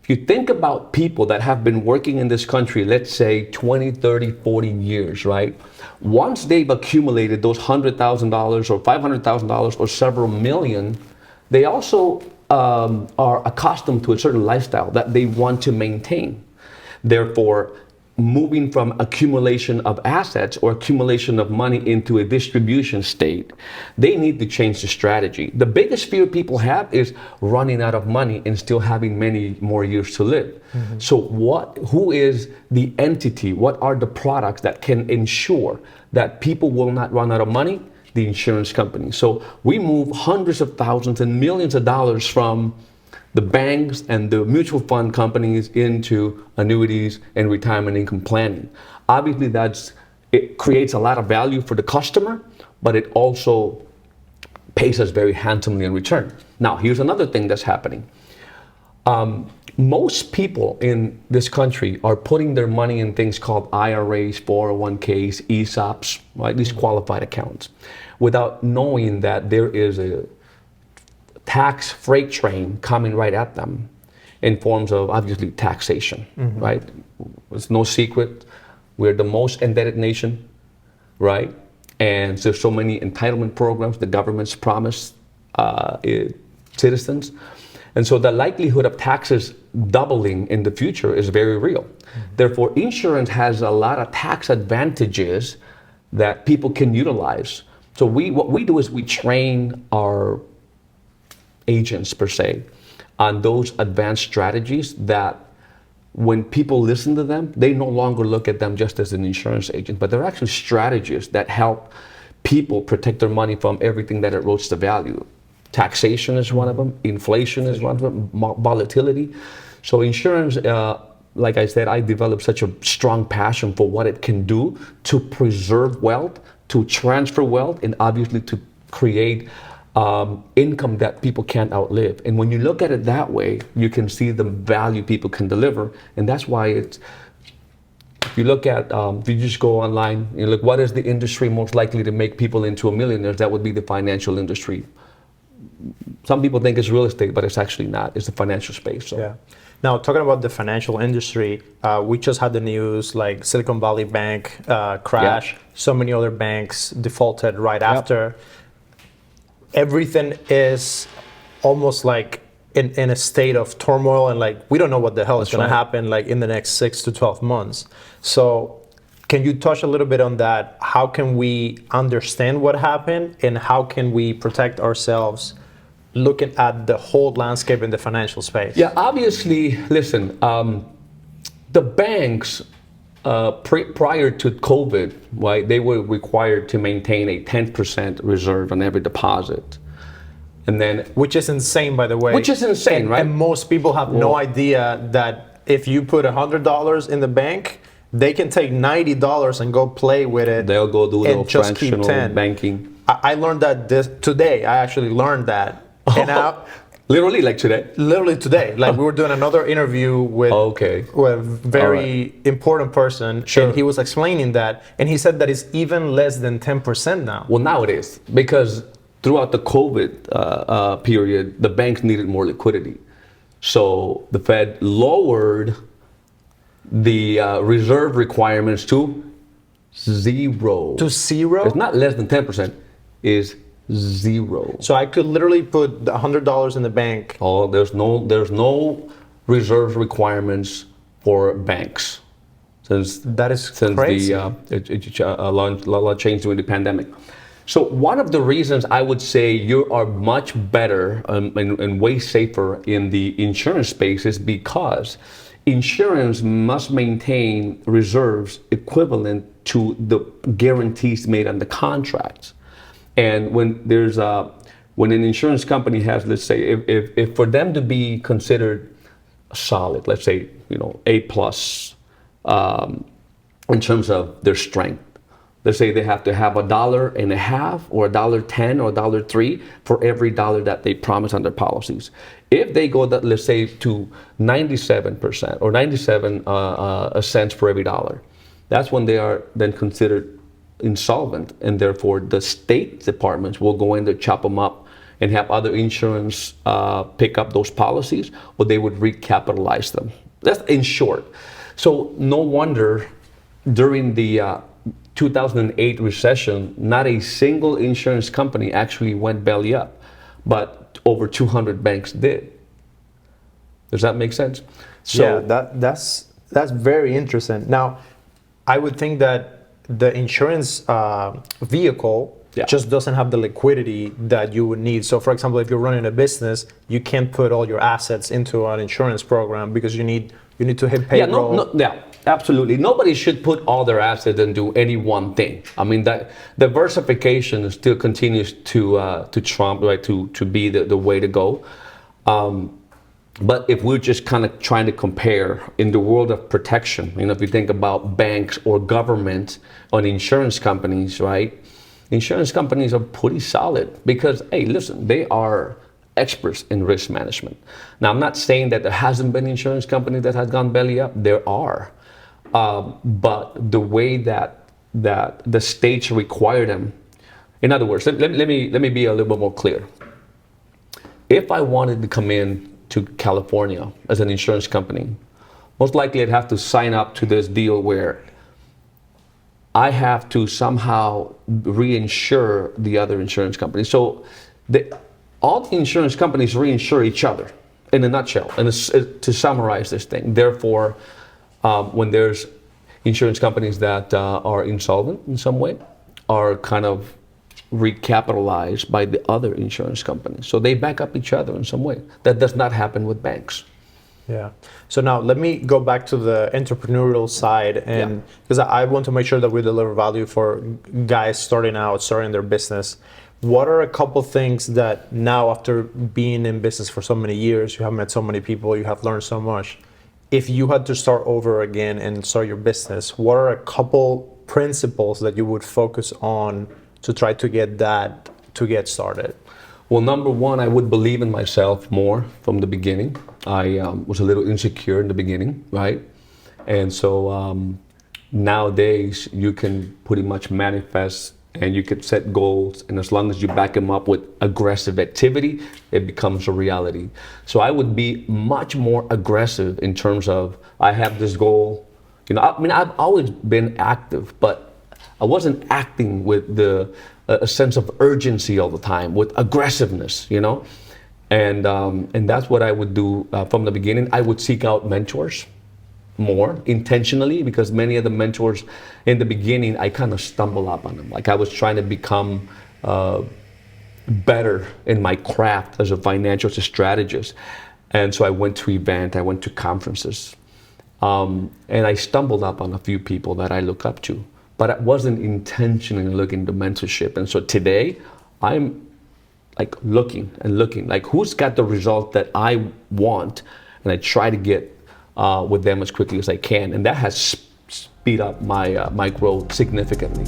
If you think about people that have been working in this country, let's say 20, 30, 40 years, right? Once they've accumulated those $100,000 or $500,000 or several million, they also are accustomed to a certain lifestyle that they want to maintain. Therefore, moving from accumulation of assets or accumulation of money into a distribution state, they need to change the strategy. The biggest fear people have is running out of money and still having many more years to live. Mm-hmm. So who is the entity? What are the products that can ensure that people will not run out of money? The insurance company. So we move hundreds of thousands and millions of dollars from the banks and the mutual fund companies into annuities and retirement income planning. Obviously, it creates a lot of value for the customer, but it also pays us very handsomely in return. Now, here's another thing that's happening. Most people in this country are putting their money in things called IRAs, 401ks, ESOPs, right? These qualified accounts, without knowing that there is a tax freight train coming right at them in forms of obviously taxation, mm-hmm. right? It's no secret. We're the most indebted nation, right? And there's so many entitlement programs the government's promised citizens. And so the likelihood of taxes doubling in the future is very real. Mm-hmm. Therefore, insurance has a lot of tax advantages that people can utilize. So what we do is we train our agents per se on those advanced strategies that when people listen to them, they no longer look at them just as an insurance agent, but they're actually strategies that help people protect their money from everything that erodes the value. Taxation is one of them, inflation is one of them, volatility. So insurance, like I said, I developed such a strong passion for what it can do to preserve wealth, to transfer wealth, and obviously to create income that people can't outlive. And when you look at it that way, you can see the value people can deliver. And that's why if you look at, if you just go online, you look, what is the industry most likely to make people into a millionaire? That would be the financial industry. Some people think it's real estate, but it's actually not. It's the financial space. So. Yeah. Now, talking about the financial industry, we just had the news like Silicon Valley Bank crash. Yeah. So many other banks defaulted right after. Everything is almost like in a state of turmoil, and like we don't know what the hell is going to happen like in the next 6 to 12 months. So can you touch a little bit on that? How can we understand what happened, and how can we protect ourselves looking at the whole landscape in the financial space? Yeah, obviously, listen, the banks prior to COVID, right, they were required to maintain a 10% reserve on every deposit. And then, which is insane, by the way. Which is insane, right? And most people have no idea that if you put $100 in the bank, they can take $90 and go play with it. They'll go do the fractional banking. I learned that today. I actually learned that. And literally, like today? Literally today. Like we were doing another interview with a very important person, and he was explaining that, and he said that it's even less than 10% now. Well, now it is, because throughout the COVID period, the banks needed more liquidity. So the Fed lowered the reserve requirements to zero. To zero? It's not less than 10%, it's zero. So I could literally put $100 in the bank. Oh, there's no reserve requirements for banks since crazy. the law changed during the pandemic. So one of the reasons I would say you are much better and way safer in the insurance space is because insurance must maintain reserves equivalent to the guarantees made on the contracts. And when when an insurance company has, let's say, if for them to be considered solid, let's say, A plus in terms of their strength, let's say they have to have $1.50 or $1.10 or $1.03 for every dollar that they promise on their policies. If they go, let's say, to 97% or 97 cents for every dollar, that's when they are then considered insolvent, and therefore the state departments will go in there, chop them up, and have other insurance pick up those policies, or they would recapitalize them. That's in short. So no wonder during the 2008 recession, not a single insurance company actually went belly up, but over 200 banks did. Does that make sense? So yeah, that's very interesting. Now, I would think that the insurance vehicle just doesn't have the liquidity that you would need. So, for example, if you're running a business, you can't put all your assets into an insurance program because you need to hit payroll. Yeah, absolutely. Nobody should put all their assets into any one thing. I mean, that diversification still continues to trump, right? To be the way to go. But if we're just kind of trying to compare in the world of protection, if you think about banks or government on insurance companies, right? Insurance companies are pretty solid because, hey, listen, they are experts in risk management. Now, I'm not saying that there hasn't been insurance company that has gone belly up. There are. But the way that the states require them, in other words, let me be a little bit more clear. If I wanted to come in to California as an insurance company, most likely I'd have to sign up to this deal where I have to somehow reinsure the other insurance companies. So all the insurance companies reinsure each other in a nutshell, and to summarize this thing. Therefore, when there's insurance companies that are insolvent in some way, are kind of recapitalized by the other insurance companies. So they back up each other in some way. That does not happen with banks. Yeah. So now let me go back to the entrepreneurial side, and because I want to make sure that we deliver value for guys starting their business. What are a couple things that now, after being in business for so many years, you have met so many people, you have learned so much. If you had to start over again and start your business, what are a couple principles that you would focus on to try to get started? Well, number one, I would believe in myself more from the beginning. I was a little insecure in the beginning, right? And so nowadays you can pretty much manifest and you can set goals, and as long as you back them up with aggressive activity, it becomes a reality. So I would be much more aggressive in terms of, I have this goal. I've always been active, but I wasn't acting with a sense of urgency all the time, with aggressiveness, and that's what I would do from the beginning. I would seek out mentors more intentionally, because many of the mentors in the beginning, I kind of stumble up on them. Like I was trying to become better in my craft as a financial strategist. And so I went to events, I went to conferences, and I stumbled up on a few people that I look up to. But I wasn't intentionally looking to mentorship. And so today, I'm like looking, like who's got the result that I want, and I try to get with them as quickly as I can. And that has speed up my growth significantly.